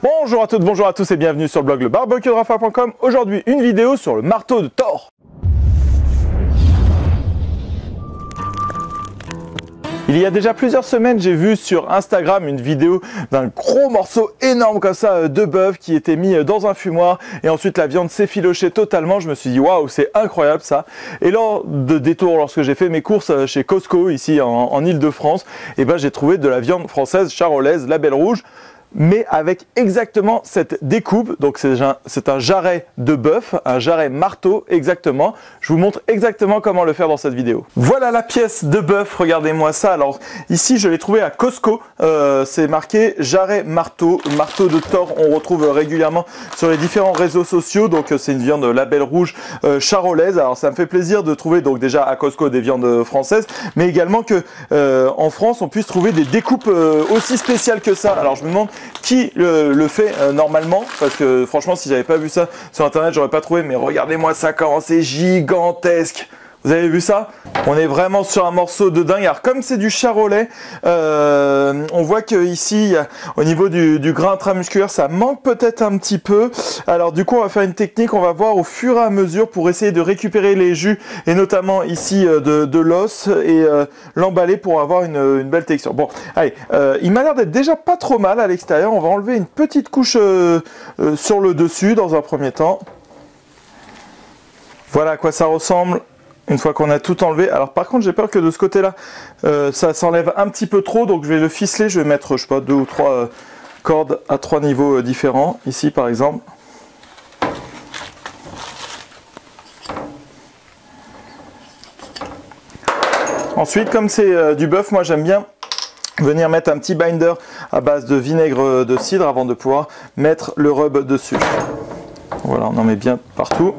Bonjour à toutes, bonjour à tous et bienvenue sur le blog lebarbecuerafa.com. Aujourd'hui, une vidéo sur le marteau de Thor. Il y a déjà plusieurs semaines, j'ai vu sur Instagram une vidéo d'un gros morceau énorme comme ça de bœuf qui était mis dans un fumoir et ensuite la viande s'effilochait totalement. Je me suis dit waouh, c'est incroyable ça. Et lors de détour, lorsque j'ai fait mes courses chez Costco ici en Ile-de-France, et ben j'ai trouvé de la viande française charolaise, label rouge, mais avec exactement cette découpe. Donc c'est un jarret de bœuf, un jarret marteau exactement. Je vous montre exactement comment le faire dans cette vidéo. Voilà la pièce de bœuf, regardez-moi ça. Alors ici je l'ai trouvé à Costco, c'est marqué jarret marteau, marteau de Thor. On retrouve régulièrement sur les différents réseaux sociaux. Donc c'est une viande label rouge charolaise. Alors ça me fait plaisir de trouver donc déjà à Costco des viandes françaises, mais également que en France on puisse trouver des découpes aussi spéciales que ça. Alors je me demande qui le fait normalement, parce que franchement si j'avais pas vu ça sur internet j'aurais pas trouvé, mais regardez-moi ça comment c'est gigantesque. Vous avez vu ça? On est vraiment sur un morceau de dingue. Alors comme c'est du charolais, on voit que ici, au niveau du grain intramusculaire, ça manque peut-être un petit peu. Alors du coup, on va faire une technique, on va voir au fur et à mesure pour essayer de récupérer les jus, et notamment ici de l'os, et l'emballer pour avoir une belle texture. Bon, allez, il m'a l'air d'être déjà pas trop mal à l'extérieur. On va enlever une petite couche sur le dessus dans un premier temps. Voilà à quoi ça ressemble. Une fois qu'on a tout enlevé. Alors par contre j'ai peur que de ce côté là ça s'enlève un petit peu trop, donc je vais le ficeler. Je vais mettre je sais pas 2 ou 3 cordes à 3 niveaux différents ici par exemple. Ensuite comme c'est du bœuf, moi j'aime bien venir mettre un petit binder à base de vinaigre de cidre avant de pouvoir mettre le rub dessus. Voilà, on en met bien partout.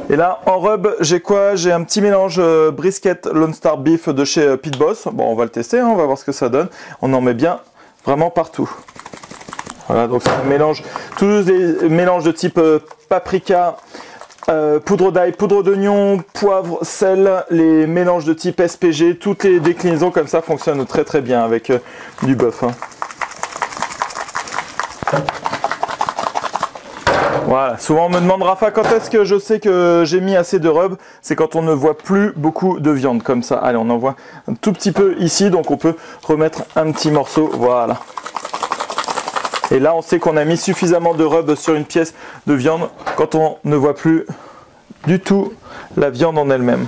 Et là, en rub, j'ai quoi? J'ai un petit mélange brisket Lone Star Beef de chez Pit Boss. Bon, on va le tester, hein, on va voir ce que ça donne. On en met bien vraiment partout. Voilà, donc c'est un mélange, tous les mélanges de type paprika, poudre d'ail, poudre d'oignon, poivre, sel, les mélanges de type SPG, toutes les déclinaisons comme ça fonctionnent très très bien avec du bœuf. Hein. Voilà, souvent on me demande Rafa quand est-ce que je sais que j'ai mis assez de rub, c'est quand on ne voit plus beaucoup de viande comme ça. Allez, on en voit un tout petit peu ici, donc on peut remettre un petit morceau, voilà. Et là on sait qu'on a mis suffisamment de rub sur une pièce de viande quand on ne voit plus du tout la viande en elle-même.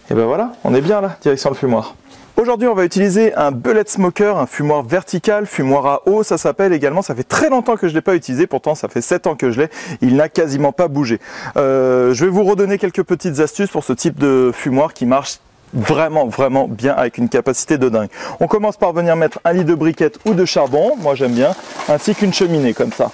Et ben voilà, on est bien là, direction le fumoir. Aujourd'hui, on va utiliser un bullet smoker, un fumoir vertical, fumoir à eau, ça s'appelle également. Ça fait très longtemps que je ne l'ai pas utilisé, pourtant ça fait 7 ans que je l'ai. Il n'a quasiment pas bougé. Je vais vous redonner quelques petites astuces pour ce type de fumoir qui marche vraiment bien avec une capacité de dingue. On commence par venir mettre un lit de briquette ou de charbon, moi j'aime bien, ainsi qu'une cheminée comme ça.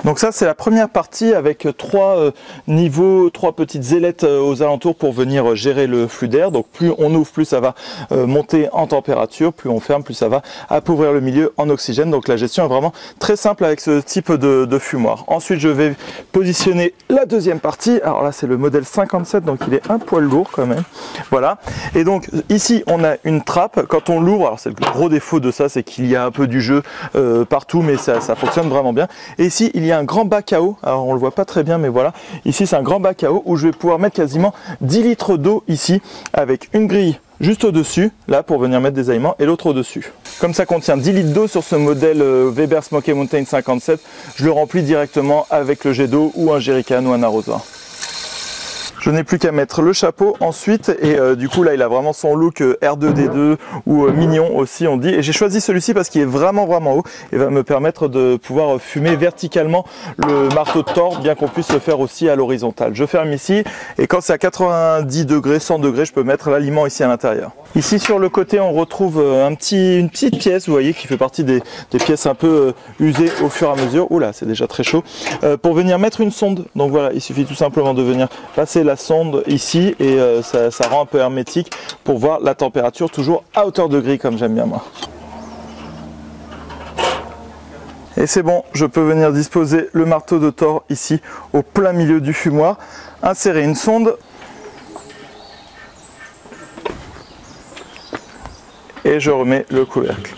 Donc ça c'est la première partie avec 3 niveaux, 3 petites ailettes aux alentours pour venir gérer le flux d'air. Donc plus on ouvre, plus ça va monter en température, plus on ferme, plus ça va appauvrir le milieu en oxygène. Donc la gestion est vraiment très simple avec ce type de fumoir. Ensuite je vais positionner la deuxième partie. Alors là c'est le modèle 57, donc il est un poil lourd quand même. Voilà. Et donc ici on a une trappe. Quand on l'ouvre, alors c'est le gros défaut de ça, c'est qu'il y a un peu du jeu partout, mais ça fonctionne vraiment bien. Et ici il y a un grand bac à eau, alors on le voit pas très bien mais voilà, ici c'est un grand bac à eau où je vais pouvoir mettre quasiment 10 litres d'eau ici avec une grille juste au dessus là pour venir mettre des aliments et l'autre au dessus. Comme ça contient 10 litres d'eau sur ce modèle Weber Smoky Mountain 57, je le remplis directement avec le jet d'eau ou un jerrycan ou un arrosoir. Je n'ai plus qu'à mettre le chapeau ensuite et du coup là il a vraiment son look R2D2 ou mignon aussi on dit, et j'ai choisi celui-ci parce qu'il est vraiment haut et va me permettre de pouvoir fumer verticalement le marteau de Thor, bien qu'on puisse le faire aussi à l'horizontale. Je ferme ici et quand c'est à 90 degrés, 100 degrés, je peux mettre l'aliment ici à l'intérieur. Ici sur le côté on retrouve une petite pièce, vous voyez, qui fait partie des pièces un peu usées au fur et à mesure. Oula, c'est déjà très chaud. Pour venir mettre une sonde, donc voilà, il suffit tout simplement de venir passer la sonde ici et ça rend un peu hermétique pour voir la température toujours à hauteur de grille comme j'aime bien moi. Et c'est bon, je peux venir disposer le marteau de Thor ici au plein milieu du fumoir, insérer une sonde et je remets le couvercle.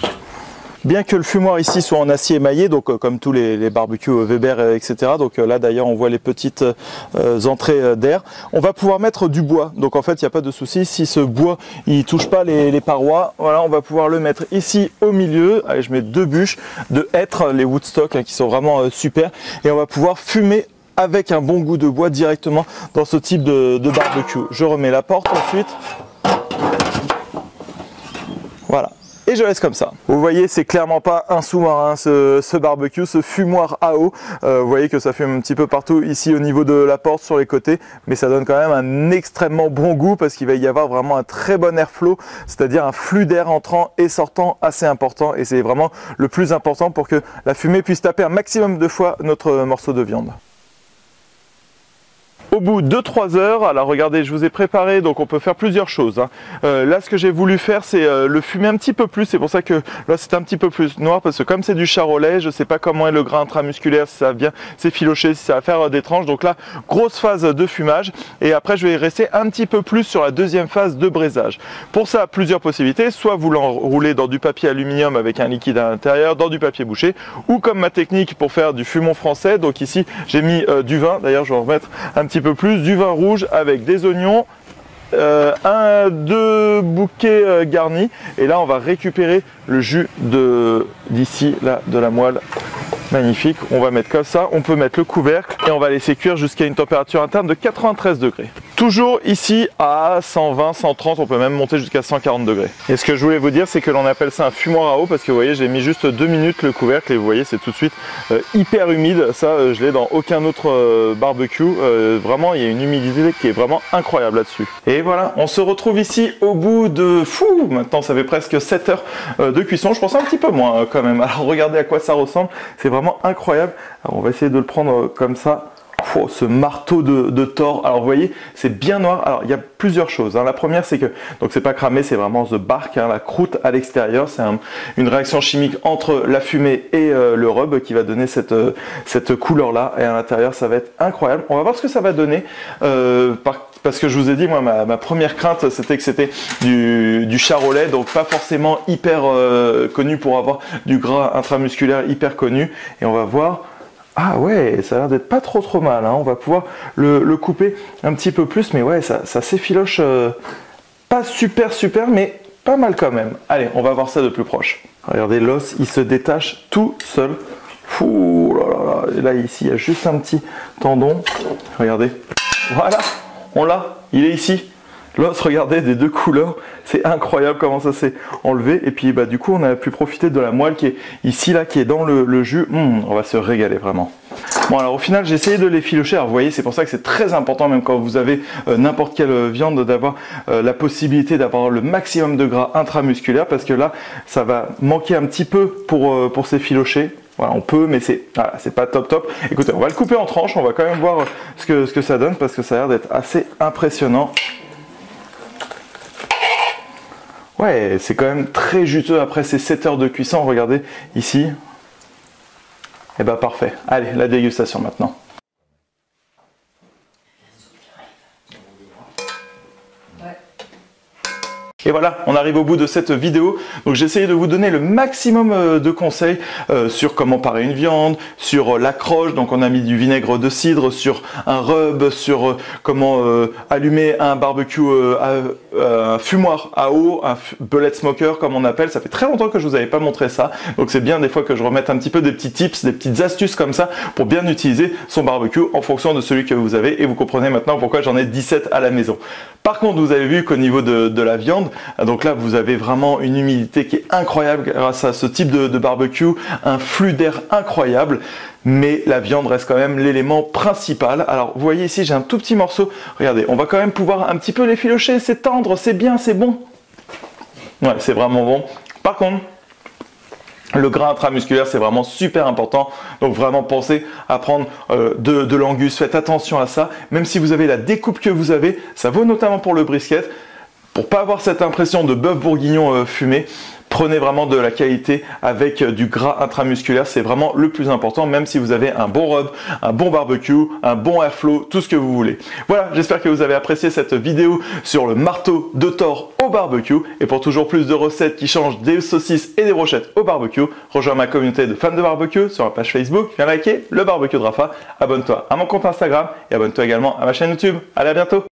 Bien que le fumoir ici soit en acier émaillé, donc comme tous les barbecues Weber, etc. Donc là d'ailleurs on voit les petites entrées d'air. On va pouvoir mettre du bois, donc en fait il n'y a pas de souci. Si ce bois il touche pas les parois, voilà, on va pouvoir le mettre ici au milieu. Allez, je mets 2 bûches de hêtre, les Woodstock qui sont vraiment super, et on va pouvoir fumer avec un bon goût de bois directement dans ce type de barbecue. Je remets la porte ensuite. Voilà. Et je laisse comme ça. Vous voyez, c'est clairement pas un sous-marin ce barbecue, ce fumoir à eau. Vous voyez que ça fume un petit peu partout ici au niveau de la porte, sur les côtés, mais ça donne quand même un extrêmement bon goût parce qu'il va y avoir vraiment un très bon airflow, c'est-à-dire un flux d'air entrant et sortant assez important, et c'est vraiment le plus important pour que la fumée puisse taper un maximum de fois notre morceau de viande. Au bout de 3 heures, alors regardez, je vous ai préparé, donc on peut faire plusieurs choses. Là, ce que j'ai voulu faire, c'est le fumer un petit peu plus. C'est pour ça que là, c'est un petit peu plus noir, parce que comme c'est du charolais, je ne sais pas comment est le gras intramusculaire, si ça va bien s'effilocher, si ça va faire des tranches. Donc là, grosse phase de fumage. Et après, je vais rester un petit peu plus sur la deuxième phase de braisage. Pour ça, plusieurs possibilités. Soit vous l'enroulez dans du papier aluminium avec un liquide à l'intérieur, dans du papier bouché, ou comme ma technique pour faire du fumon français. Donc ici, j'ai mis du vin. D'ailleurs, je vais en remettre un petit peu plus, du vin rouge avec des oignons, 2 bouquets garnis, et là on va récupérer le jus d'ici là de la moelle. Magnifique, on va mettre comme ça, on peut mettre le couvercle et on va laisser cuire jusqu'à une température interne de 93 degrés. Toujours ici à 120, 130, on peut même monter jusqu'à 140 degrés. Et ce que je voulais vous dire, c'est que l'on appelle ça un fumoir à eau parce que vous voyez, j'ai mis juste 2 minutes le couvercle et vous voyez, c'est tout de suite hyper humide. Ça, je l'ai dans aucun autre barbecue. Vraiment, il y a une humidité qui est vraiment incroyable là-dessus. Et voilà, on se retrouve ici au bout de... Maintenant, ça fait presque 7 heures de cuisson. Je pensais un petit peu moins quand même. Alors, regardez à quoi ça ressemble. C'est vraiment incroyable. Alors, on va essayer de le prendre comme ça. Oh, ce marteau de Thor. Alors vous voyez, c'est bien noir. Alors il y a plusieurs choses. La première, c'est que donc c'est pas cramé, c'est vraiment the bark, la croûte à l'extérieur. C'est une réaction chimique entre la fumée et le rub qui va donner cette couleur là. Et à l'intérieur, ça va être incroyable. On va voir ce que ça va donner. Parce que je vous ai dit, moi, ma première crainte, c'était que c'était du charolais, donc pas forcément hyper connu pour avoir du gras intramusculaire hyper connu. Et on va voir. Ah ouais, ça a l'air d'être pas trop mal, on va pouvoir le couper un petit peu plus, mais ouais, ça s'effiloche pas super, mais pas mal quand même. Allez, on va voir ça de plus proche. Regardez, l'os, il se détache tout seul. Ouh là là là, et là ici, il y a juste un petit tendon. Regardez, voilà, on l'a, il est ici. L'os, regardez, des 2 couleurs, c'est incroyable comment ça s'est enlevé. Et puis du coup, on a pu profiter de la moelle qui est ici, là, qui est dans le jus. On va se régaler vraiment. Bon, alors au final, j'ai essayé de l'effilocher. Alors vous voyez, c'est pour ça que c'est très important, même quand vous avez n'importe quelle viande, d'avoir la possibilité d'avoir le maximum de gras intramusculaire, parce que là, ça va manquer un petit peu pour s'effilocher. Voilà, on peut, mais c'est pas top. Écoutez, on va le couper en tranches, on va quand même voir ce que ça donne, parce que ça a l'air d'être assez impressionnant. Ouais, c'est quand même très juteux après ces 7 heures de cuisson. Regardez ici. Et bah parfait. Allez, la dégustation maintenant. Et voilà, on arrive au bout de cette vidéo. Donc j'ai essayé de vous donner le maximum de conseils sur comment parer une viande, sur l'accroche, donc on a mis du vinaigre de cidre, sur un rub, sur comment allumer un barbecue, un fumoir à eau, un bullet smoker comme on appelle. Ça fait très longtemps que je vous avais pas montré ça, donc c'est bien des fois que je remette un petit peu des petits tips, des petites astuces comme ça pour bien utiliser son barbecue en fonction de celui que vous avez, et vous comprenez maintenant pourquoi j'en ai 17 à la maison. Par contre, vous avez vu qu'au niveau de la viande, donc là vous avez vraiment une humidité qui est incroyable grâce à ce type de barbecue, un flux d'air incroyable, mais la viande reste quand même l'élément principal. Alors vous voyez ici, j'ai un tout petit morceau, regardez, on va quand même pouvoir un petit peu l'effilocher, c'est tendre, c'est bien, c'est bon. Ouais, c'est vraiment bon. Par contre, le gras intramusculaire, c'est vraiment super important. Donc vraiment pensez à prendre de l'angus. Faites attention à ça. Même si vous avez la découpe que vous avez, ça vaut notamment pour le brisket. Pour pas avoir cette impression de bœuf bourguignon fumé, prenez vraiment de la qualité avec du gras intramusculaire, c'est vraiment le plus important, même si vous avez un bon rub, un bon barbecue, un bon airflow, tout ce que vous voulez. Voilà, j'espère que vous avez apprécié cette vidéo sur le marteau de Thor au barbecue. Et pour toujours plus de recettes qui changent des saucisses et des brochettes au barbecue, rejoins ma communauté de fans de barbecue sur ma page Facebook, viens liker le barbecue de Rafa, abonne-toi à mon compte Instagram et abonne-toi également à ma chaîne YouTube. Allez, à bientôt!